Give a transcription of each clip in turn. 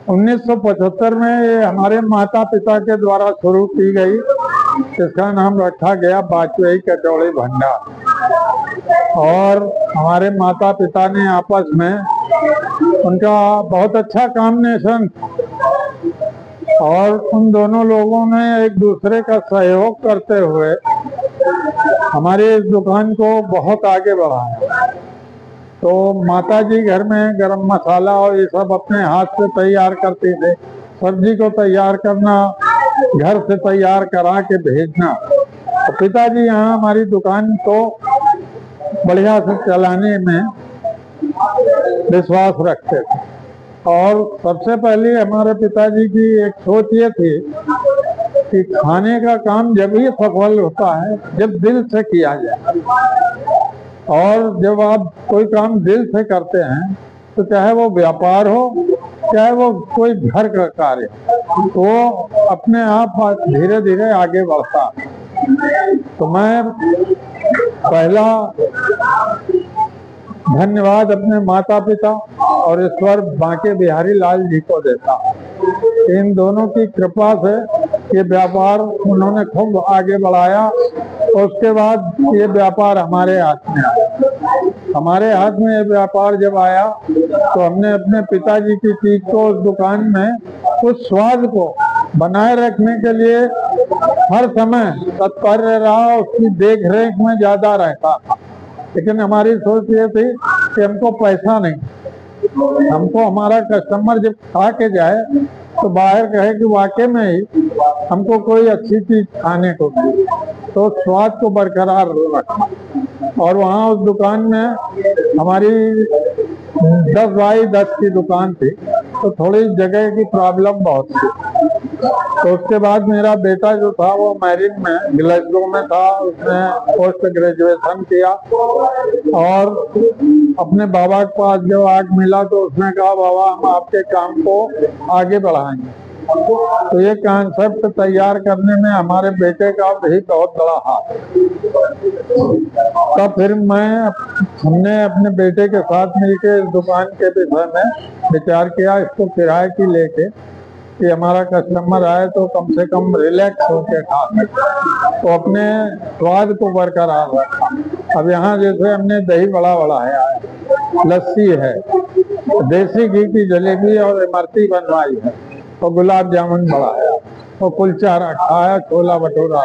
1975 में ये हमारे माता पिता के द्वारा शुरू की गई। इसका नाम रखा गया वाजपेयी कचौड़ी भंडार। और हमारे माता पिता ने आपस में उनका बहुत अच्छा कॉम्बिनेशन और उन दोनों लोगों ने एक दूसरे का सहयोग करते हुए हमारी इस दुकान को बहुत आगे बढ़ाया। तो माताजी घर में गरम मसाला और ये सब अपने हाथ से तैयार करती थे। सब्जी को तैयार करना, घर से तैयार करा के भेजना। तो पिताजी यहाँ हमारी दुकान को बढ़िया से चलाने में विश्वास रखते थे। और सबसे पहले हमारे पिताजी की एक सोच ये थी कि खाने का काम जब ही सफल होता है जब दिल से किया जाए। और जब आप कोई काम दिल से करते हैं तो चाहे वो व्यापार हो चाहे वो कोई घर का कार्य, तो वो अपने आप धीरे धीरे आगे बढ़ता है। तो मैं पहला धन्यवाद अपने माता पिता और ईश्वर बांके बिहारी लाल जी को देता हूँ। इन दोनों की कृपा से ये व्यापार उन्होंने खूब आगे बढ़ाया। और उसके बाद ये व्यापार हमारे हाथ में आया। हमारे हाथ में ये व्यापार जब आया तो हमने अपने पिताजी की चीज को उस दुकान में उस स्वाद को बनाए रखने के लिए हर समय तत्पर रहा। उसकी देख रेख में ज्यादा रहता था। लेकिन हमारी सोच ये थी कि हमको पैसा नहीं, हमको हमारा कस्टमर जब खा के जाए तो बाहर कहे कि वाकई में ही हमको कोई अच्छी चीज खाने को मिली। तो स्वाद को बरकरार रखा। और वहाँ उस दुकान में हमारी 10 बाई 10 की दुकान थी, तो थोड़ी जगह की प्रॉब्लम बहुत थी। तो उसके बाद मेरा बेटा जो था वो मैरिन में ग्लासगो में था। उसने पोस्ट ग्रेजुएशन किया और अपने बाबा के पास जब आग मिला तो उसने कहा बाबा हम आपके काम को आगे बढ़ाएंगे। तो ये कॉन्सेप्ट तैयार करने में हमारे बेटे का भी बहुत बड़ा हाथ। तब फिर हमने अपने बेटे के साथ मिलकर इस दुकान के विषय में विचार किया, इसको किराए की लेके कि हमारा कस्टमर आए तो कम से कम रिलैक्स होकर खा सके। तो अपने स्वाद को बरकरार रखा। अब यहाँ जैसे हमने दही बड़ा बढ़ाया है, लस्सी है, देसी घी की जलेबी और इमरती बनवाई है, और गुलाब जामुन बढ़ाया, और कुलचा रखा है, छोला भटूरा।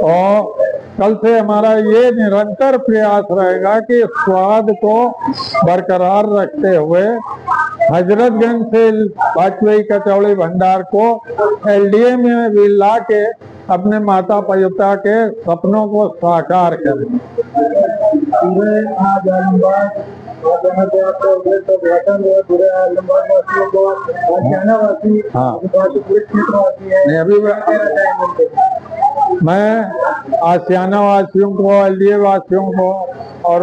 और कल से हमारा ये निरंतर प्रयास रहेगा कि स्वाद को बरकरार रखते हुए हजरतगंज से वाजपेयी कचौड़ी भंडार को एलडीए में भी ला के अपने माता पिता के सपनों को साकार करें। अभी मैं आसियाना वासियों को, एलडीए वासियों को और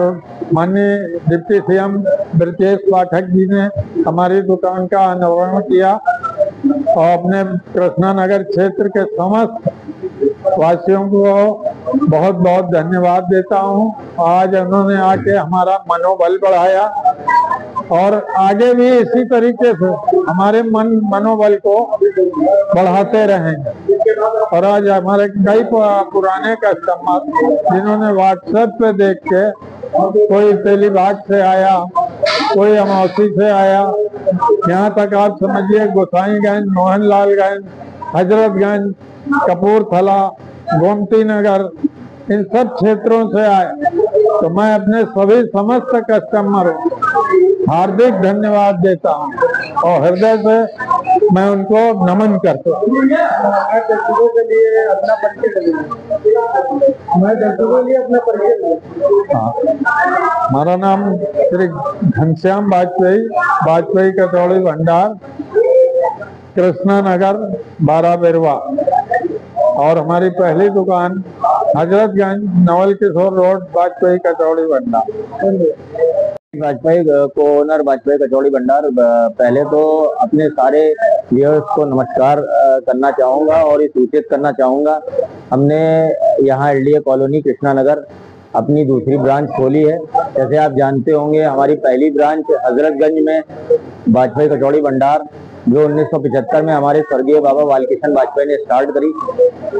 माननीय डिप्टी सीएम ब्रजेश पाठक जी ने हमारी दुकान का अनावरण किया और अपने कृष्णा नगर क्षेत्र के समस्त वासियों को बहुत बहुत धन्यवाद देता हूं। आज उन्होंने आके हमारा मनोबल बढ़ाया और आगे भी इसी तरीके से हमारे मनोबल को बढ़ाते रहेंगे। और आज हमारे कई पुराने कस्टमर जिन्होंने व्हाट्सएप पे देख के, कोई तेलीबाग से आया, कोई अमौसी से आया, यहाँ तक आप समझिए गोसाईगंज, मोहनलालगंज, हजरतगंज, कपूरथला, गोमती नगर, इन सब क्षेत्रों से आए। तो मैं अपने सभी समस्त कस्टमरों हार्दिक धन्यवाद देता हूँ और हृदय से मैं उनको नमन करता हूँ। दर्शकों के लिए अपना परिचय हमारा नाम श्री घनश्याम वाजपेयी, वाजपेयी कचौड़ी भंडार, कृष्णा नगर, 12 बेरवा। और हमारी पहली दुकान हजरतगंज, नवल किशोर रोड, वाजपेयी कचौड़ी भंडार। वाजपेयी को ओनर वाजपेयी कचौड़ी भंडार। पहले तो अपने सारे व्यूअर्स को नमस्कार करना चाहूँगा और ये सूचित करना चाहूँगा, हमने यहाँ एलडीए कॉलोनी कृष्णा नगर अपनी दूसरी ब्रांच खोली है। जैसे आप जानते होंगे हमारी पहली ब्रांच हजरतगंज में वाजपेयी कचौड़ी भंडार जो 1975 में हमारे स्वर्गीय बाबा बालकृष्ण वाजपेयी ने स्टार्ट करी,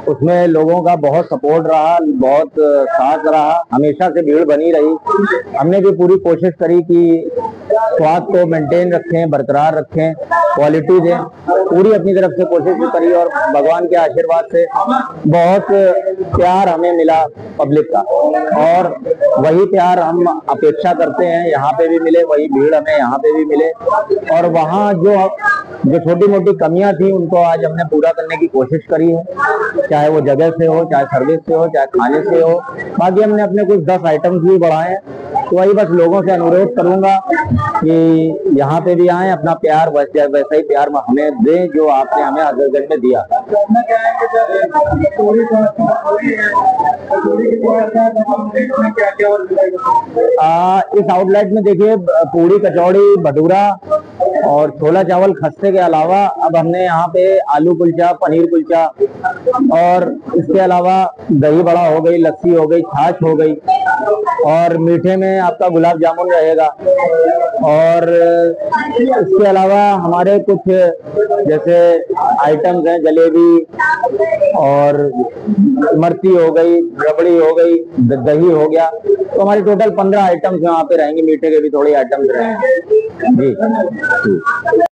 उसमें लोगों का बहुत सपोर्ट रहा, बहुत साथ रहा, हमेशा से भीड़ बनी रही। हमने भी पूरी कोशिश करी कि स्वाद को मेंटेन रखें, बरकरार रखें, क्वालिटी दें, पूरी अपनी तरफ से कोशिश भी करी और भगवान के आशीर्वाद से बहुत प्यार हमें मिला पब्लिक का, और वही प्यार हम अपेक्षा करते हैं यहाँ पे भी मिले, वही भीड़ हमें यहाँ पे भी मिले। और वहाँ जो छोटी मोटी कमियां थी उनको आज हमने पूरा करने की कोशिश करी है, चाहे वो जगह से हो, चाहे सर्विस से हो, चाहे खाने से हो। बाकी हमने अपने कुछ 10 आइटम्स भी बढ़ाए हैं। तो वही बस लोगों से अनुरोध करूंगा कि यहाँ पे भी आए, अपना प्यार वैसा ही प्यार हमें दें जो आपने हमें हजरतगंज में दिया। इस आउटलेट में देखिए पूरी कचौड़ी भटूरा और छोला चावल खस्ते के अलावा अब हमने यहाँ पे आलू कुलचा, पनीर कुलचा और इसके अलावा दही बड़ा हो गई, लस्सी हो गई, छाछ हो गई, और मीठे में आपका गुलाब जामुन रहेगा। और इसके अलावा हमारे कुछ जैसे आइटम्स हैं, जलेबी और इमरती हो गई, रबड़ी हो गई, दही हो गया। तो हमारी टोटल 15 आइटम्स यहाँ पे रहेंगे, मीठे के भी थोड़े आइटम्स रहेंगे जी।